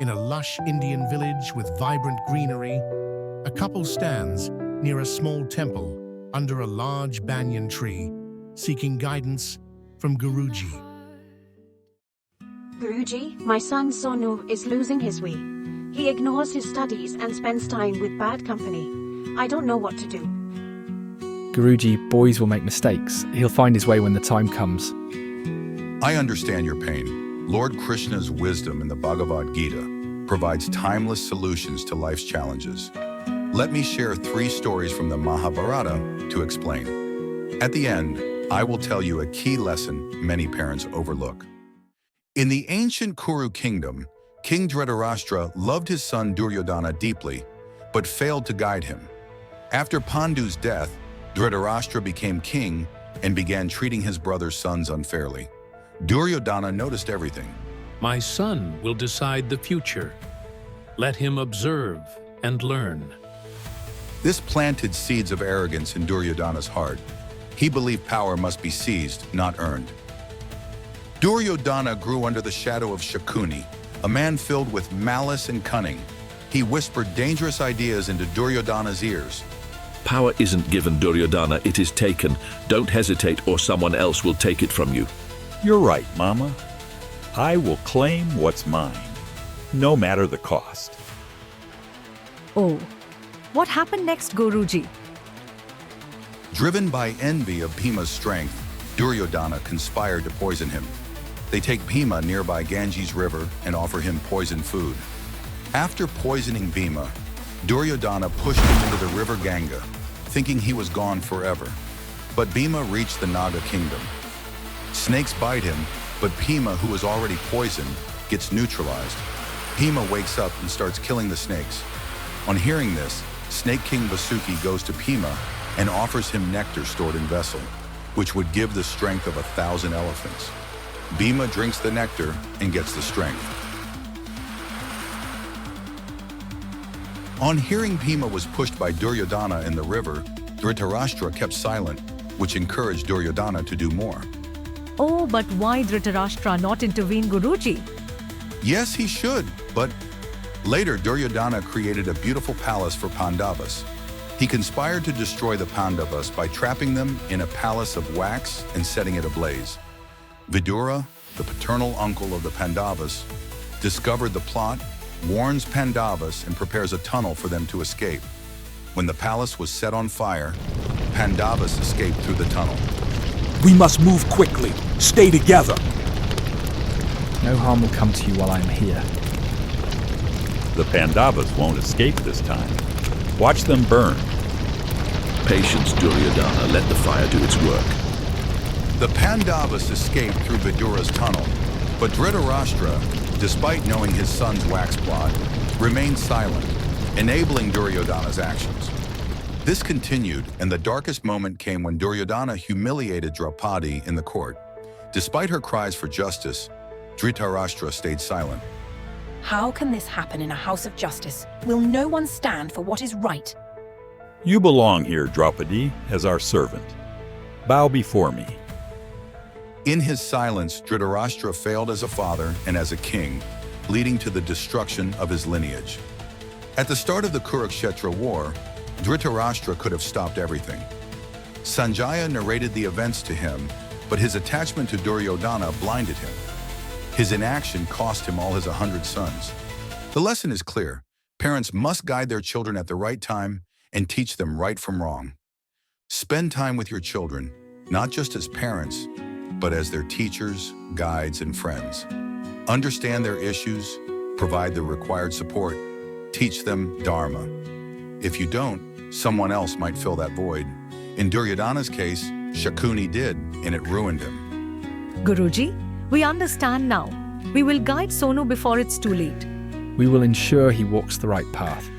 In a lush Indian village with vibrant greenery, a couple stands near a small temple under a large banyan tree, seeking guidance from Guruji. Guruji, my son Sonu is losing his way. He ignores his studies and spends time with bad company. I don't know what to do. Guruji, boys will make mistakes. He'll find his way when the time comes. I understand your pain. Lord Krishna's wisdom in the Bhagavad Gita provides timeless solutions to life's challenges. Let me share 3 stories from the Mahabharata to explain. At the end, I will tell you a key lesson many parents overlook. In the ancient Kuru kingdom, King Dhritarashtra loved his son Duryodhana deeply, but failed to guide him. After Pandu's death, Dhritarashtra became king and began treating his brother's sons unfairly. Duryodhana noticed everything. My son will decide the future. Let him observe and learn. This planted seeds of arrogance in Duryodhana's heart. He believed power must be seized, not earned. Duryodhana grew under the shadow of Shakuni, a man filled with malice and cunning. He whispered dangerous ideas into Duryodhana's ears. Power isn't given, Duryodhana, it is taken. Don't hesitate or someone else will take it from you. You're right, Mama. I will claim what's mine, no matter the cost. Oh, what happened next, Guruji? Driven by envy of Bhima's strength, Duryodhana conspired to poison him. They take Bhima nearby Ganges River and offer him poisoned food. After poisoning Bhima, Duryodhana pushed him into the river Ganga, thinking he was gone forever. But Bhima reached the Naga kingdom. Snakes bite him, but Bhima, who was already poisoned, gets neutralized. Bhima wakes up and starts killing the snakes. On hearing this, Snake King Vasuki goes to Bhima and offers him nectar stored in vessel, which would give the strength of 1,000 elephants. Bhima drinks the nectar and gets the strength. On hearing Bhima was pushed by Duryodhana in the river, Dhritarashtra kept silent, which encouraged Duryodhana to do more. Oh, but why Dhritarashtra not intervene, Guruji? Yes, he should, but later Duryodhana created a beautiful palace for Pandavas. He conspired to destroy the Pandavas by trapping them in a palace of wax and setting it ablaze. Vidura, the paternal uncle of the Pandavas, discovered the plot, warns Pandavas, and prepares a tunnel for them to escape. When the palace was set on fire, Pandavas escaped through the tunnel. We must move quickly. Stay together. No harm will come to you while I'm here. The Pandavas won't escape this time. Watch them burn. Patience, Duryodhana, let the fire do its work. The Pandavas escaped through Vidura's tunnel, but Dhritarashtra, despite knowing his son's wax plot, remained silent, enabling Duryodhana's actions. This continued, and the darkest moment came when Duryodhana humiliated Draupadi in the court. Despite her cries for justice, Dhritarashtra stayed silent. How can this happen in a house of justice? Will no one stand for what is right? You belong here, Draupadi, as our servant. Bow before me. In his silence, Dhritarashtra failed as a father and as a king, leading to the destruction of his lineage. At the start of the Kurukshetra war, Dhritarashtra could have stopped everything. Sanjaya narrated the events to him, but his attachment to Duryodhana blinded him. His inaction cost him all his 100 sons. The lesson is clear. Parents must guide their children at the right time and teach them right from wrong. Spend time with your children, not just as parents, but as their teachers, guides, and friends. Understand their issues, provide the required support, teach them Dharma. If you don't, someone else might fill that void. In Duryodhana's case, Shakuni did, and it ruined him. Guruji, we understand now. We will guide Sonu before it's too late. We will ensure he walks the right path.